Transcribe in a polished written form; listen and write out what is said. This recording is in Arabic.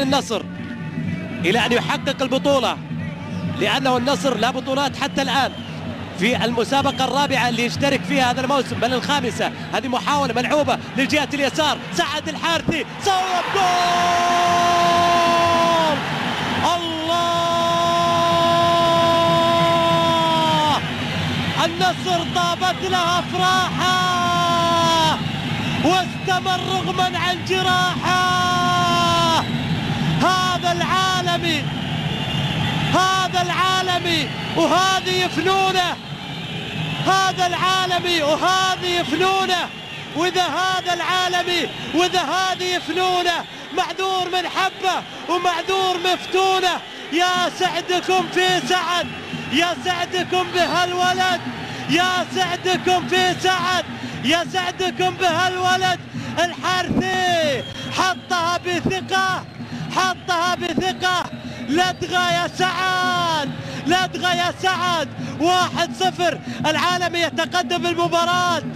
النصر إلى أن يحقق البطولة، لأنه النصر لا بطولات حتى الآن في المسابقة الرابعة اللي يشترك فيها هذا الموسم، بل الخامسة. هذه محاولة ملعوبة للجهة اليسار، سعد الحارثي صوب جول! الله! النصر طابت له أفراحه واستمر رغما عن جراحه. هذا العالمي وهذه فنونه، هذا العالمي وهذه فنونه، وإذا هذا العالمي وإذا هذه فنونه معذور من حبه ومعذور مفتونه. يا سعدكم في سعد، يا سعدكم بهالولد، يا سعدكم في سعد، يا سعدكم بهالولد. الحارثي حطها بثقة، حطها بثقة. لدغة يا سعد، لدغة يا سعد. 1-0 العالمي يتقدم بالمباراة.